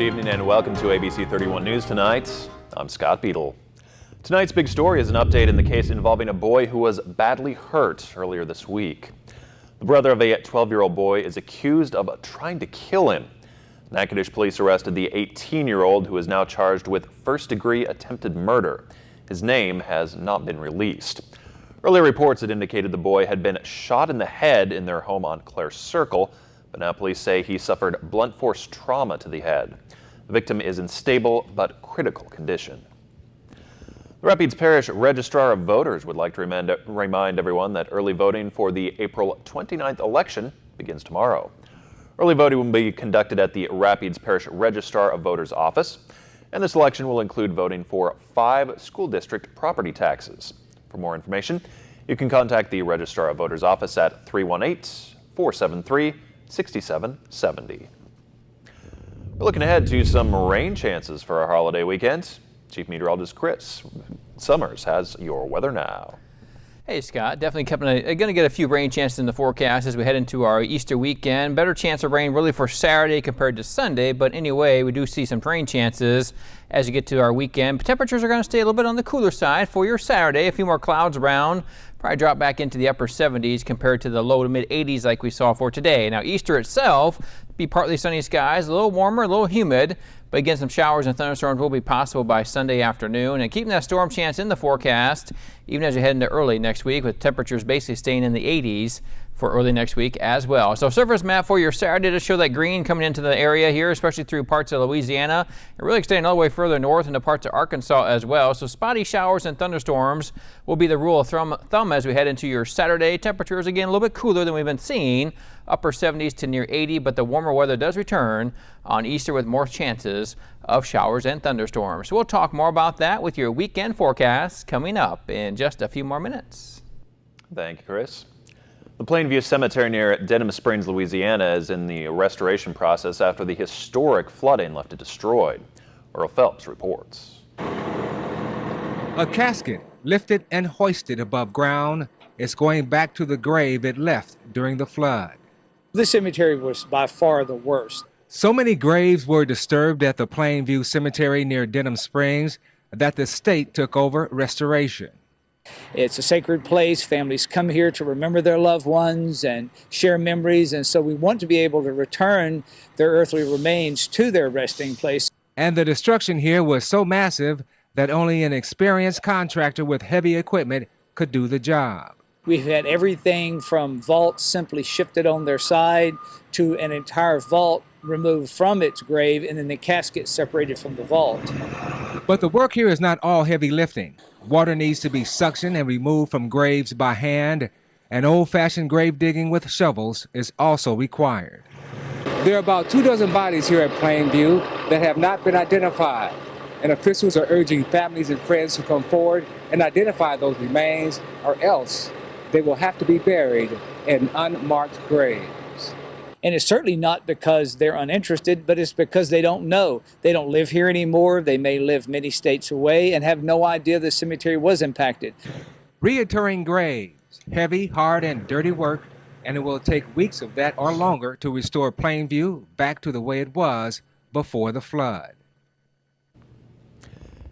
evening and welcome to ABC 31 News Tonight. I'm Scott Beadle. Tonight's big story is an update in the case involving a boy who was badly hurt earlier this week. The brother of a 12-year-old boy is accused of trying to kill him. Natchitoches police arrested the 18-year-old who is now charged with first-degree attempted murder. His name has not been released. Earlier reports had indicated the boy had been shot in the head in their home on Clare Circle, but now police say he suffered blunt force trauma to the head. The victim is in stable but critical condition. The Rapides Parish Registrar of Voters would like to remind everyone that early voting for the April 29th election begins tomorrow. Early voting will be conducted at the Rapides Parish Registrar of Voters office, and this election will include voting for 5 school district property taxes. For more information, you can contact the Registrar of Voters office at 318-473-6770. We're looking ahead to some rain chances for our holiday weekend. Chief Meteorologist Chris Summers has your weather now. Hey Scott, definitely going to get a few rain chances in the forecast as we head into our Easter weekend. Better chance of rain really for Saturday compared to Sunday, but anyway, we do see some rain chances as you get to our weekend. Temperatures are going to stay a little bit on the cooler side for your Saturday. A few more clouds around, probably drop back into the upper 70s compared to the low to mid 80s like we saw for today. Now Easter itself, be partly sunny skies, a little warmer, a little humid. But again, some showers and thunderstorms will be possible by Sunday afternoon, and keeping that storm chance in the forecast even as you head into early next week, with temperatures basically staying in the 80s for early next week as well. So surface map for your Saturday to show that green coming into the area here, especially through parts of Louisiana, and really extending all the way further north into parts of Arkansas as well. So spotty showers and thunderstorms will be the rule of thumb as we head into your Saturday. Temperatures again a little bit cooler than we've been seeing, upper 70s to near 80, but the warmer weather does return on Easter with more chances of showers and thunderstorms. So we'll talk more about that with your weekend forecast coming up in just a few more minutes. Thank you, Chris. The Plainview Cemetery near Denham Springs, Louisiana is in the restoration process after the historic flooding left it destroyed. Earl Phelps reports. A casket lifted and hoisted above ground is going back to the grave it left during the flood. This cemetery was by far the worst. So many graves were disturbed at the Plainview Cemetery near Denham Springs that the state took over restoration. It's a sacred place. Families come here to remember their loved ones and share memories, and so we want to be able to return their earthly remains to their resting place. And the destruction here was so massive that only an experienced contractor with heavy equipment could do the job. We've had everything from vaults simply shifted on their side to an entire vault removed from its grave and then the casket separated from the vault. But the work here is not all heavy lifting. Water needs to be suctioned and removed from graves by hand, and old-fashioned grave digging with shovels is also required. There are about 24 bodies here at Plainview that have not been identified, and officials are urging families and friends to come forward and identify those remains, or else they will have to be buried in unmarked graves. And it's certainly not because they're uninterested, but it's because they don't know. They don't live here anymore. They may live many states away and have no idea the cemetery was impacted. Reinterring graves, heavy, hard, and dirty work, and it will take weeks of that or longer to restore Plainview back to the way it was before the flood.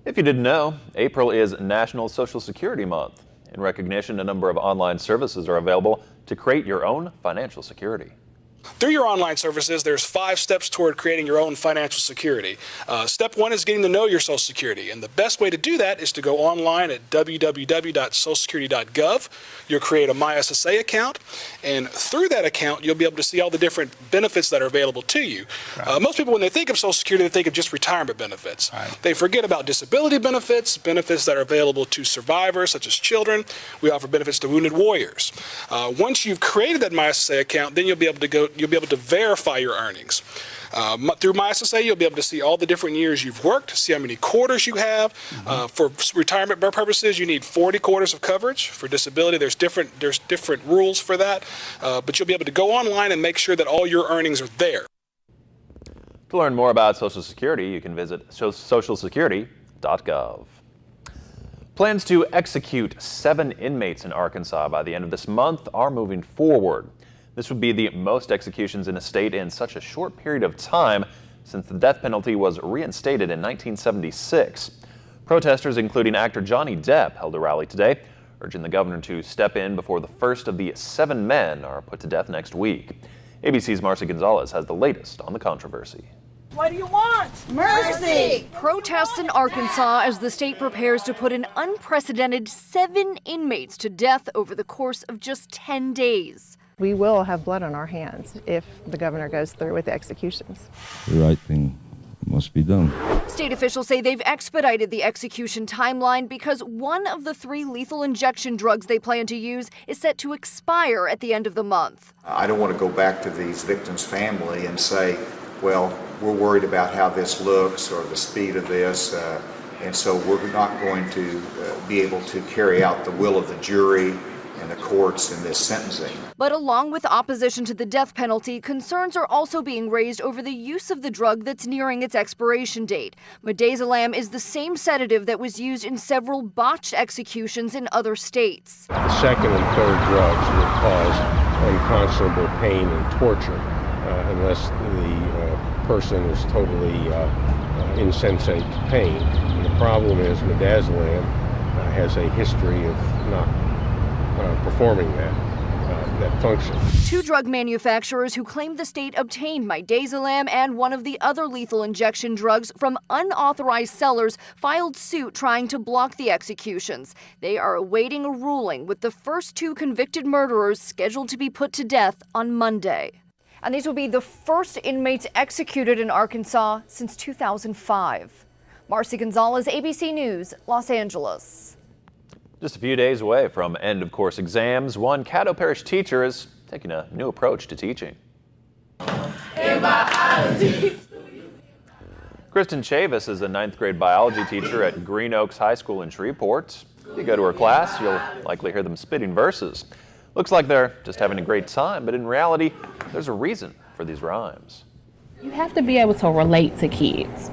If you didn't know, April is National Social Security Month. In recognition, a number of online services are available to create your own financial security. Through your online services, there's 5 steps toward creating your own financial security. Step 1 is getting to know your Social Security, and the best way to do that is to go online at www.socialsecurity.gov. You'll create a MySSA account, and through that account, you'll be able to see all the different benefits that are available to you. Right. Most people, when they think of Social Security, they think of just retirement benefits. Right. They forget about disability benefits, benefits that are available to survivors, such as children. We offer benefits to wounded warriors. Once you've created that MySSA account, then you'll be able to verify your earnings. Through MySSA, you'll be able to see all the different years you've worked, see how many quarters you have. For retirement purposes, you need 40 quarters of coverage. For disability, there's different rules for that. But you'll be able to go online and make sure that all your earnings are there. To learn more about Social Security, you can visit socialsecurity.gov. Plans to execute 7 inmates in Arkansas by the end of this month are moving forward. This would be the most executions in a state in such a short period of time. since the death penalty was reinstated in 1976. Protesters, including actor Johnny Depp, held a rally today, urging the governor to step in before the first of the 7 men are put to death next week. ABC's Marcy Gonzalez has the latest on the controversy. What do you want? Mercy! Protests in Arkansas as the state prepares to put an unprecedented 7 inmates to death over the course of just 10 days. We will have blood on our hands if the governor goes through with the executions. The right thing must be done. State officials say they've expedited the execution timeline because one of the 3 lethal injection drugs they plan to use is set to expire at the end of the month. I don't want to go back to these victims' family and say, well, we're worried about how this looks or the speed of this, and so we're not going to be able to carry out the will of the jury and the courts in this sentencing. But along with opposition to the death penalty, concerns are also being raised over the use of the drug that's nearing its expiration date. Midazolam is the same sedative that was used in several botched executions in other states. The second and third drugs will cause unconscionable pain and torture unless the person is totally insensate to pain. And the problem is midazolam has a history of not performing that function. 2 drug manufacturers who claim the state obtained midazolam and one of the other lethal injection drugs from unauthorized sellers filed suit trying to block the executions. They are awaiting a ruling, with the first 2 convicted murderers scheduled to be put to death on Monday. And these will be the first inmates executed in Arkansas since 2005. Marcy Gonzalez, ABC News, Los Angeles. Just a few days away from end-of-course exams, one Caddo Parish teacher is taking a new approach to teaching. Kristen Chavis is a 9th grade biology teacher at Green Oaks High School in Shreveport. If you go to her class, you'll likely hear them spitting verses. Looks like they're just having a great time, but in reality, there's a reason for these rhymes. You have to be able to relate to kids.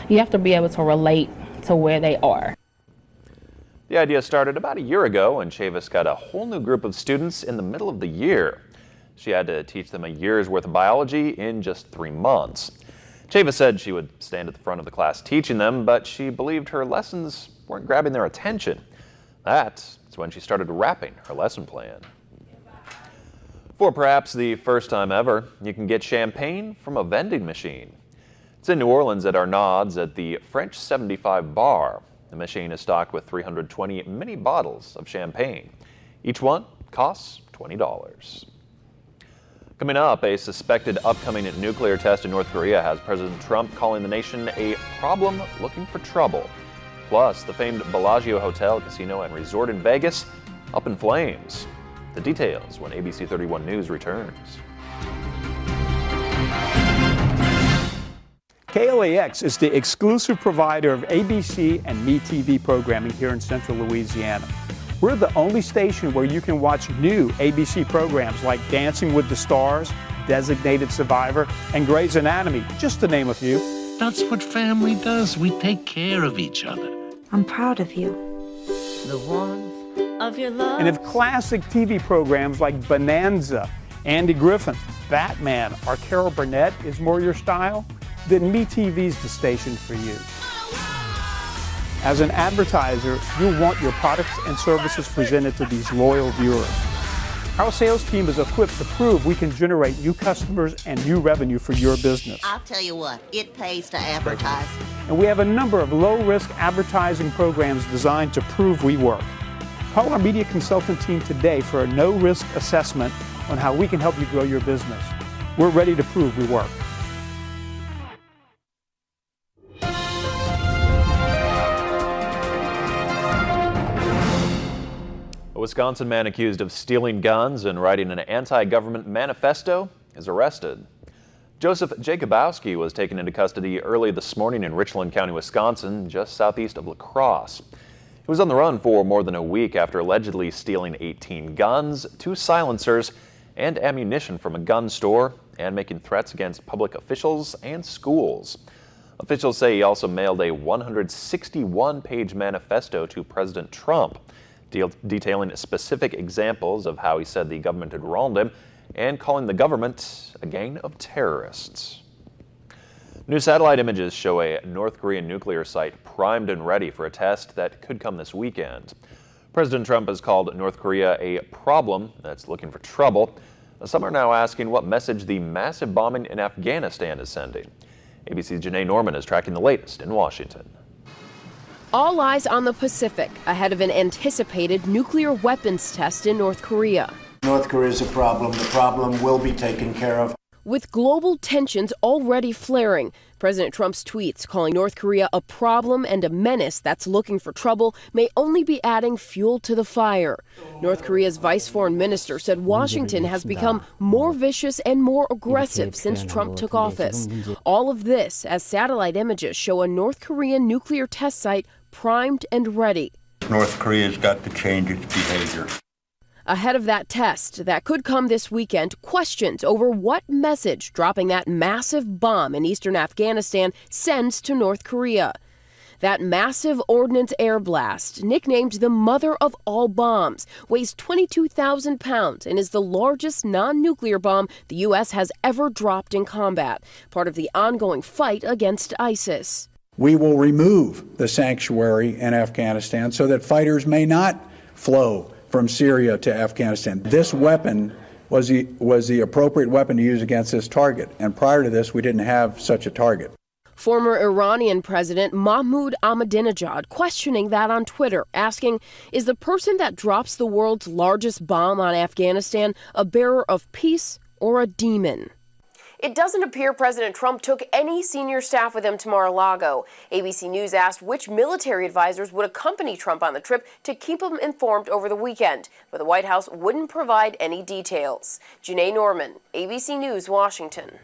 You have to be able to relate to where they are. The idea started about a year ago, and Chavis got a whole new group of students in the middle of the year. She had to teach them a year's worth of biology in just 3 months. Chavis said she would stand at the front of the class teaching them, but she believed her lessons weren't grabbing their attention. That's when she started rapping her lesson plan. For perhaps the first time ever, you can get champagne from a vending machine. It's in New Orleans at Arnaud's at the French 75 bar. The machine is stocked with 320 mini bottles of champagne. Each one costs $20. Coming up, a suspected upcoming nuclear test in North Korea has President Trump calling the nation a problem looking for trouble. Plus, the famed Bellagio Hotel, Casino, and Resort in Vegas up in flames. The details when ABC 31 News returns. KLAX is the exclusive provider of ABC and MeTV programming here in Central Louisiana. We're the only station where you can watch new ABC programs like Dancing with the Stars, Designated Survivor, and Grey's Anatomy, just to name a few. That's what family does. We take care of each other. I'm proud of you. The warmth of your love. And if classic TV programs like Bonanza, Andy Griffin, Batman, or Carol Burnett is more your style, then MeTV's the station for you. As an advertiser, you'll want your products and services presented to these loyal viewers. Our sales team is equipped to prove we can generate new customers and new revenue for your business. I'll tell you what, it pays to advertise. And we have a number of low-risk advertising programs designed to prove we work. Call our media consultant team today for a no-risk assessment on how we can help you grow your business. We're ready to prove we work. A Wisconsin man accused of stealing guns and writing an anti-government manifesto is arrested. Joseph Jacobowski was taken into custody early this morning in Richland County, Wisconsin, just southeast of La Crosse. He was on the run for more than a week after allegedly stealing 18 guns, 2 silencers, and ammunition from a gun store and making threats against public officials and schools. Officials say he also mailed a 161-page manifesto to President Trump, detailing specific examples of how he said the government had wronged him and calling the government a gang of terrorists. New satellite images show a North Korean nuclear site primed and ready for a test that could come this weekend. President Trump has called North Korea a problem that's looking for trouble. Some are now asking what message the massive bombing in Afghanistan is sending. ABC's Janae Norman is tracking the latest in Washington. All eyes on the Pacific ahead of an anticipated nuclear weapons test in North Korea. North Korea is a problem. The problem will be taken care of. With global tensions already flaring, President Trump's tweets calling North Korea a problem and a menace that's looking for trouble may only be adding fuel to the fire. North Korea's vice foreign minister said Washington has become more vicious and more aggressive since Trump took office. All of this as satellite images show a North Korean nuclear test site primed and ready. North Korea's got to change its behavior. Ahead of that test that could come this weekend, questions over what message dropping that massive bomb in eastern Afghanistan sends to North Korea. That massive ordnance air blast, nicknamed the mother of all bombs, weighs 22,000 pounds and is the largest non-nuclear bomb the U.S. has ever dropped in combat, part of the ongoing fight against ISIS. We will remove the sanctuary in Afghanistan so that fighters may not flow from Syria to Afghanistan. This weapon was the appropriate weapon to use against this target. And prior to this, we didn't have such a target. Former Iranian President Mahmoud Ahmadinejad questioning that on Twitter, asking, is the person that drops the world's largest bomb on Afghanistan a bearer of peace or a demon? It doesn't appear President Trump took any senior staff with him to Mar-a-Lago. ABC News asked which military advisors would accompany Trump on the trip to keep him informed over the weekend, but the White House wouldn't provide any details. Janae Norman, ABC News, Washington.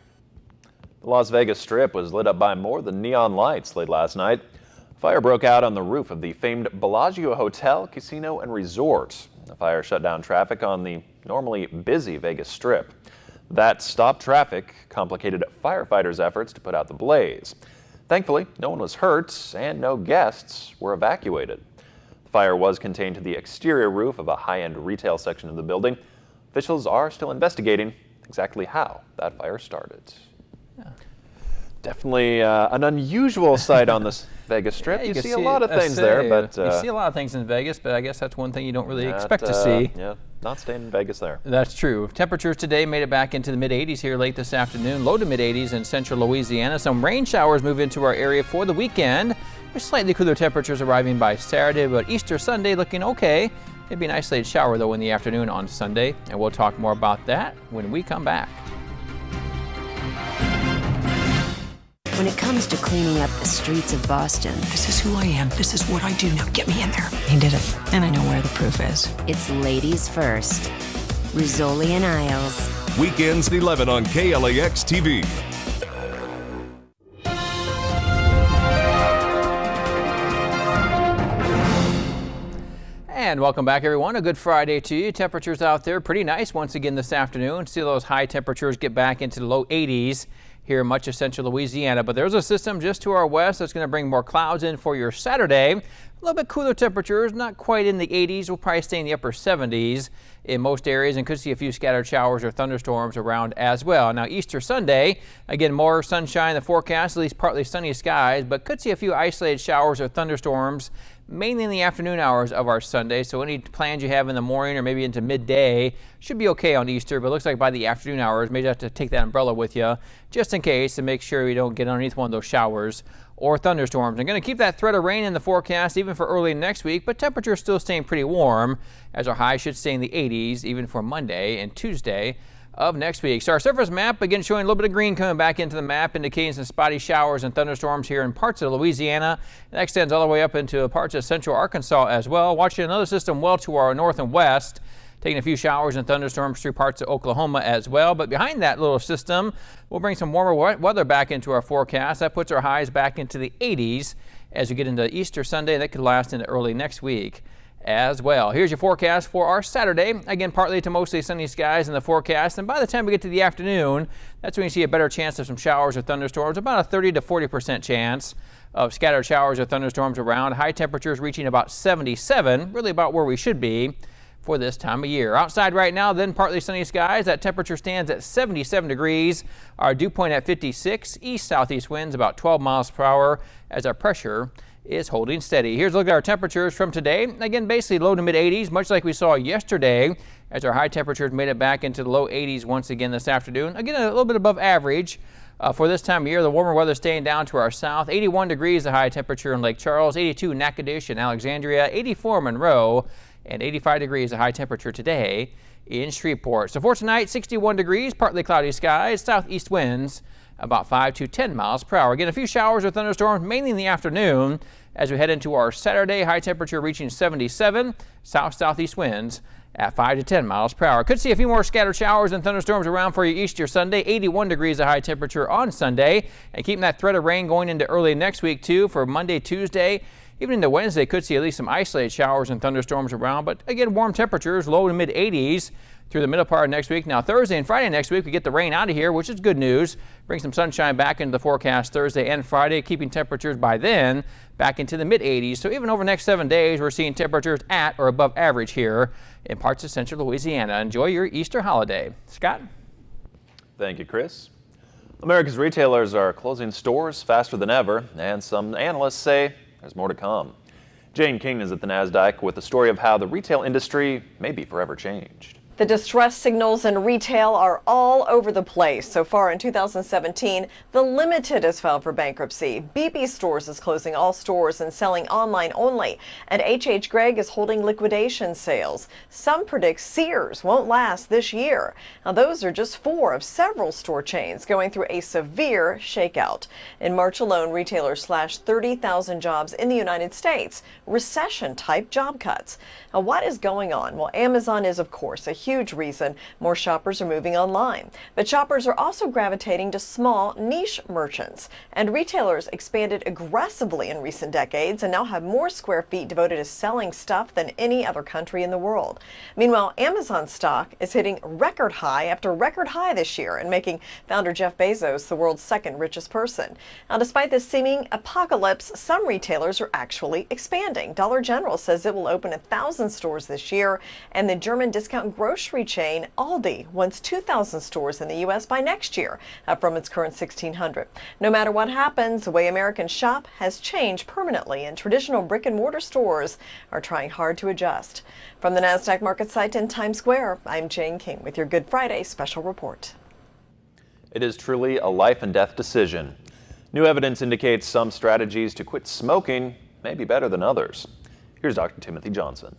The Las Vegas Strip was lit up by more than neon lights late last night. Fire broke out on the roof of the famed Bellagio Hotel, Casino, and Resort. The fire shut down traffic on the normally busy Vegas Strip. That stopped traffic complicated firefighters' efforts to put out the blaze. Thankfully, no one was hurt and no guests were evacuated. The fire was contained to the exterior roof of a high-end retail section of the building. Officials are still investigating exactly how that fire started. Yeah. Definitely an unusual sight on this Vegas Strip. Yeah, you see a lot of things there, but you see a lot of things in Vegas, but I guess that's one thing you don't really expect to see. Yeah, not staying in Vegas there. That's true. Temperatures today made it back into the mid-80s here late this afternoon. Low to mid-80s in central Louisiana. Some rain showers move into our area for the weekend. There's slightly cooler temperatures arriving by Saturday, but Easter Sunday looking okay. Maybe an isolated shower though in the afternoon on Sunday, and we'll talk more about that when we come back. When it comes to cleaning up the streets of Boston, this is who I am. This is what I do. Now get me in there. He did it, and I know where the proof is. It's ladies first. Rizzoli and Isles. Weekends at 11 on KLAX TV. And welcome back, everyone. A good Friday to you. Temperatures out there pretty nice once again this afternoon. See those high temperatures get back into the low 80s. Here in much of central Louisiana, but there's a system just to our west that's going to bring more clouds in for your Saturday. A little bit cooler temperatures, not quite in the 80s. We'll probably stay in the upper 70s in most areas and could see a few scattered showers or thunderstorms around as well. Now Easter Sunday, again, more sunshine in the forecast, at least partly sunny skies, but could see a few isolated showers or thunderstorms mainly in the afternoon hours of our Sunday. So any plans you have in the morning or maybe into midday should be okay on Easter, but it looks like by the afternoon hours, maybe you have to take that umbrella with you just in case to make sure you don't get underneath one of those showers or thunderstorms. I'm going to keep that threat of rain in the forecast even for early next week, but temperatures still staying pretty warm as our high should stay in the 80s even for Monday and Tuesday of next week. So our surface map again showing a little bit of green coming back into the map, indicating some spotty showers and thunderstorms here in parts of Louisiana. That extends all the way up into parts of central Arkansas as well. Watching another system well to our north and west, taking a few showers and thunderstorms through parts of Oklahoma as well. But behind that little system, we'll bring some warmer weather back into our forecast. That puts our highs back into the 80s as we get into Easter Sunday. That could last into early next week as well. Here's your forecast for our Saturday. Again, partly to mostly sunny skies in the forecast. And by the time we get to the afternoon, that's when you see a better chance of some showers or thunderstorms, about a 30 to 40% chance of scattered showers or thunderstorms around. High temperatures reaching about 77, really about where we should be. for this time of year. Outside right now, then partly sunny skies. That temperature stands at 77 degrees. Our dew point at 56. East-southeast winds about 12 miles per hour as our pressure is holding steady. Here's a look at our temperatures from today. Again, basically low to mid 80s, much like we saw yesterday, as our high temperatures made it back into the low 80s once again this afternoon. Again, a little bit above average. For this time of year, the warmer weather staying down to our south. 81 degrees the high temperature in Lake Charles, 82 Natchitoches and Alexandria, 84 Monroe, and 85 degrees the high temperature today in Shreveport. So for tonight, 61 degrees, partly cloudy skies, southeast winds about 5 to 10 miles per hour. Again, a few showers or thunderstorms mainly in the afternoon as we head into our Saturday. High temperature reaching 77, southeast winds at 5 to 10 miles per hour. Could see a few more scattered showers and thunderstorms around for you Easter Sunday. 81 degrees the high temperature on Sunday, and keeping that threat of rain going into early next week too for Monday, Tuesday. Even into Wednesday, could see at least some isolated showers and thunderstorms around, but again, warm temperatures, low to mid 80s through the middle part of next week. Now, Thursday and Friday next week, we get the rain out of here, which is good news. Bring some sunshine back into the forecast Thursday and Friday, keeping temperatures by then back into the mid 80s. So even over the next 7 days, we're seeing temperatures at or above average here in parts of central Louisiana. Enjoy your Easter holiday. Scott? Thank you, Chris. America's retailers are closing stores faster than ever, and some analysts say there's more to come. Jane King is at the NASDAQ with the story of how the retail industry may be forever changed. The distress signals in retail are all over the place. So far in 2017, The Limited has filed for bankruptcy. BB Stores is closing all stores and selling online only. And H.H. Gregg is holding liquidation sales. Some predict Sears won't last this year. Now, those are just 4 of several store chains going through a severe shakeout. In March alone, retailers slashed 30,000 jobs in the United States. Recession-type job cuts. Now, what is going on? Well, Amazon is, of course, a huge reason more shoppers are moving online. But shoppers are also gravitating to small niche merchants. And retailers expanded aggressively in recent decades and now have more square feet devoted to selling stuff than any other country in the world. Meanwhile, Amazon stock is hitting record high after record high this year and making founder Jeff Bezos the world's second richest person. Now, despite this seeming apocalypse, some retailers are actually expanding. Dollar General says it will open 1,000 stores this year, and the German discount grocery chain Aldi wants 2,000 stores in the U.S. by next year, from its current 1,600. No matter what happens, the way Americans shop has changed permanently, and traditional brick-and-mortar stores are trying hard to adjust. From the NASDAQ market site in Times Square, I'm Jane King with your Good Friday special report. It is truly a life and death decision. New evidence indicates some strategies to quit smoking may be better than others. Here's Dr. Timothy Johnson.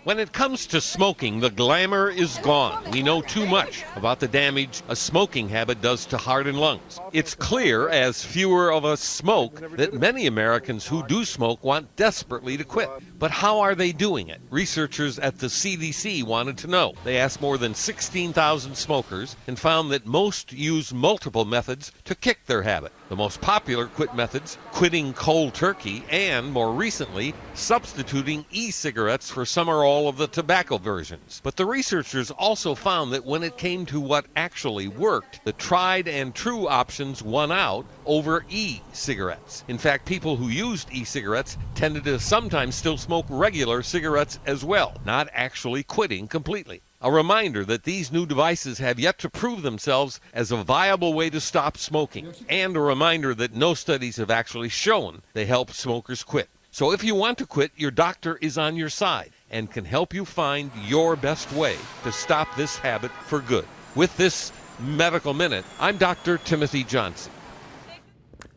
When it comes to smoking, the glamour is gone. We know too much about the damage a smoking habit does to heart and lungs. It's clear, as fewer of us smoke, that many Americans who do smoke want desperately to quit. But how are they doing it? Researchers at the CDC wanted to know. They asked more than 16,000 smokers and found that most use multiple methods to kick their habit. The most popular quit methods, quitting cold turkey, and more recently, substituting e-cigarettes for some or all of the tobacco versions. But the researchers also found that when it came to what actually worked, the tried and true options won out over e-cigarettes. In fact, people who used e-cigarettes tended to sometimes still smoke regular cigarettes as well, not actually quitting completely. A reminder that these new devices have yet to prove themselves as a viable way to stop smoking, and a reminder that no studies have actually shown they help smokers quit. So if you want to quit, your doctor is on your side and can help you find your best way to stop this habit for good. With this Medical Minute, I'm Dr. Timothy Johnson.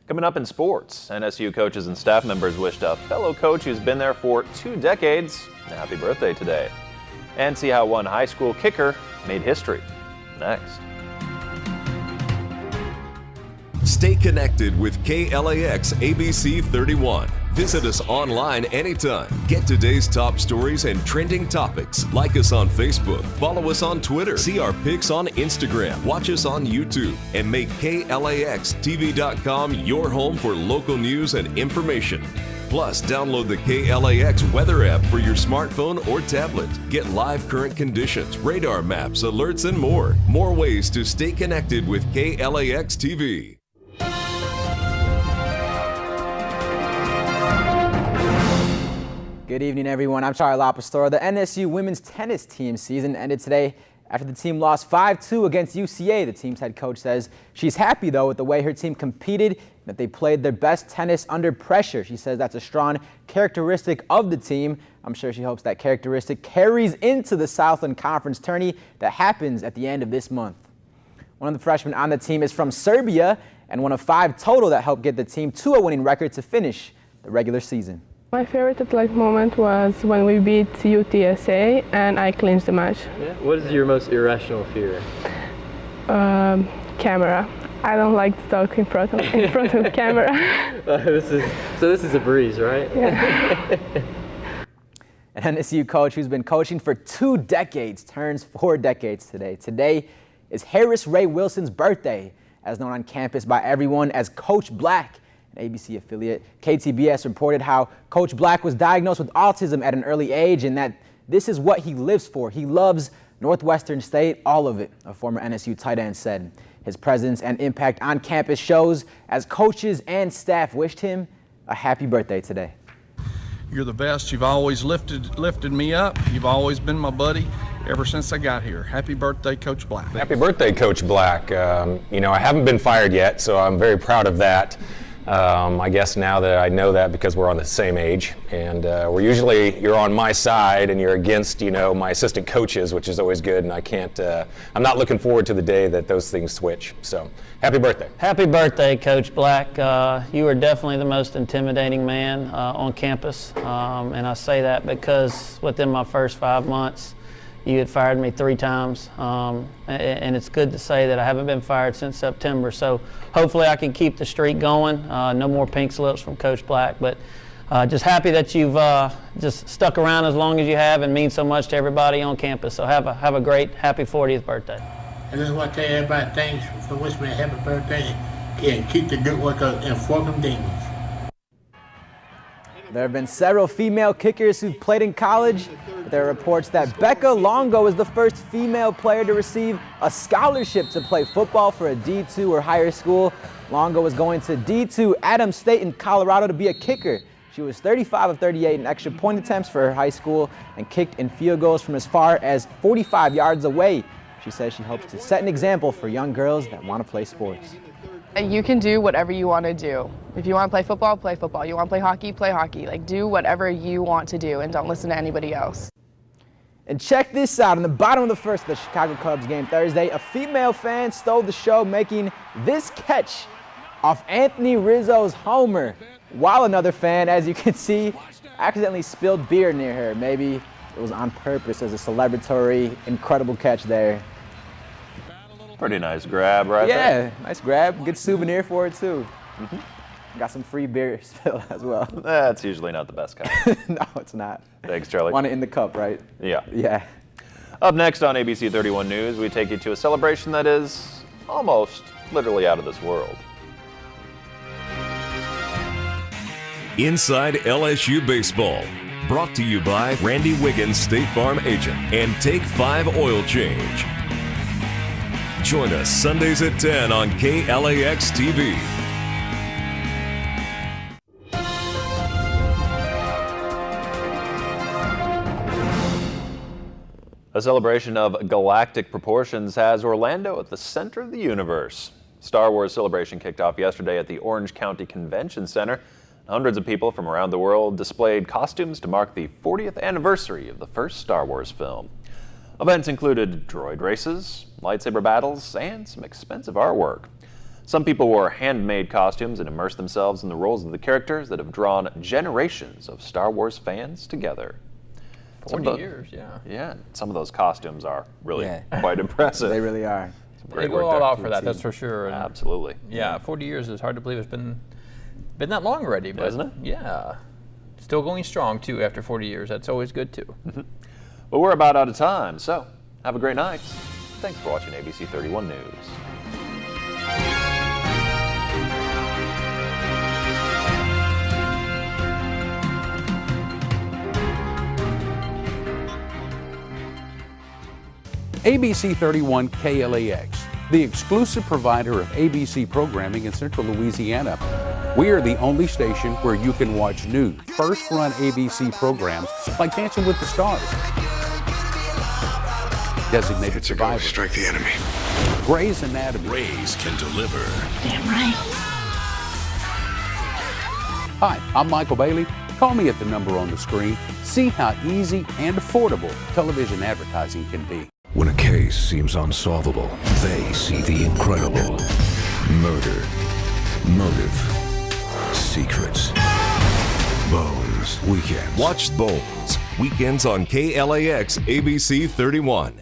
Coming up in sports, NSU coaches and staff members wished a fellow coach who's been there for 2 decades a happy birthday today. And see how one high school kicker made history. Next. Stay connected with KLAX ABC 31. Visit us online anytime. Get today's top stories and trending topics. Like us on Facebook. Follow us on Twitter. See our pics on Instagram. Watch us on YouTube. And make KLAXTV.com your home for local news and information. Plus, download the KLAX weather app for your smartphone or tablet. Get live current conditions, radar maps, alerts, and more. More ways to stay connected with KLAX TV. Good evening, everyone. I'm Charlie Lapastora. The NSU women's tennis team season ended today after the team lost 5-2 against UCA. The team's head coach says she's happy, though, with the way her team competed and that they played their best tennis under pressure. She says that's a strong characteristic of the team. I'm sure she hopes that characteristic carries into the Southland Conference tourney that happens at the end of this month. One of the freshmen on the team is from Serbia and one of 5 total that helped get the team to a winning record to finish the regular season. My favorite athletic moment was when we beat UTSA and I clinched the match. Yeah. What is your most irrational fear? Camera. I don't like to talk in front of the camera. This is a breeze, right? Yeah. An NSU coach who's been coaching for 2 decades turns 4 decades today. Today is Harris Ray Wilson's birthday, as known on campus by everyone as Coach Black. An ABC affiliate, KTBS, reported how Coach Black was diagnosed with autism at an early age and that this is what he lives for. He loves Northwestern State, all of it, a former NSU tight end said. His presence and impact on campus shows as coaches and staff wished him a happy birthday today. You're the best. You've always lifted me up. You've always been my buddy ever since I got here. Happy birthday, Coach Black. Happy birthday, Coach Black. You know, I haven't been fired yet, so I'm very proud of that. I guess now that I know that because we're on the same age, and you're on my side and you're against, you know, my assistant coaches, which is always good, and I'm not looking forward to the day that those things switch. So, happy birthday. Happy birthday, Coach Black. You are definitely the most intimidating man on campus, and I say that because within my first 5 months, you had fired me 3 times, and it's good to say that I haven't been fired since September. So hopefully I can keep the streak going. No more pink slips from Coach Black, but just happy that you've just stuck around as long as you have and mean so much to everybody on campus. So have a great, happy 40th birthday. I just want to tell everybody thanks for wishing me a happy birthday and keep the good work up and fuck them demons. There have been several female kickers who've played in college, but there are reports that Becca Longo is the first female player to receive a scholarship to play football for a D2 or higher school. Longo was going to D2 Adams State in Colorado to be a kicker. She was 35 of 38 in extra point attempts for her high school and kicked in field goals from as far as 45 yards away. She says she hopes to set an example for young girls that want to play sports. You can do whatever you want to do. If you want to play football, play football. You want to play hockey, play hockey. Like, do whatever you want to do and don't listen to anybody else. And check this out. In the bottom of the first of the Chicago Cubs game Thursday, a female fan stole the show, making this catch off Anthony Rizzo's homer, while another fan, as you can see, accidentally spilled beer near her. Maybe it was on purpose as a celebratory, incredible catch there. Pretty nice grab right there. Yeah, nice grab. Good souvenir for it, too. Got some free beer spilled as well. That's usually not the best kind. No, it's not. Thanks, Charlie. Want it in the cup, right? Yeah. Yeah. Up next on ABC 31 News, we take you to a celebration that is almost literally out of this world. Inside LSU Baseball, brought to you by Randy Wiggins, State Farm Agent, and Take 5 Oil Change. Join us Sundays at 10 on KLAX TV. A celebration of galactic proportions has Orlando at the center of the universe. Star Wars Celebration kicked off yesterday at the Orange County Convention Center. Hundreds of people from around the world displayed costumes to mark the 40th anniversary of the first Star Wars film. Events included droid races, lightsaber battles, and some expensive artwork. Some people wore handmade costumes and immersed themselves in the roles of the characters that have drawn generations of Star Wars fans together. 40 years, yeah. Yeah, some of those costumes are really quite impressive. They really are. They go all out for that, that's for sure. And absolutely. Yeah, 40 years is hard to believe. It's been that long already, but isn't it? Yeah. Still going strong, too, after 40 years. That's always good, too. Well, we're about out of time, so have a great night. Thanks for watching ABC 31 News. ABC 31 KLAX, the exclusive provider of ABC programming in Central Louisiana. We are the only station where you can watch new, first-run ABC programs like Dancing with the Stars, Designated Survivor, Strike the Enemy, Grey's Anatomy. Rays can deliver. Damn right. Hi, I'm Michael Bailey. Call me at the number on the screen. See how easy and affordable television advertising can be. When a case seems unsolvable, they see the incredible. Murder, motive, secrets. Bones, weekends. Watch Bones, weekends on KLAX ABC 31.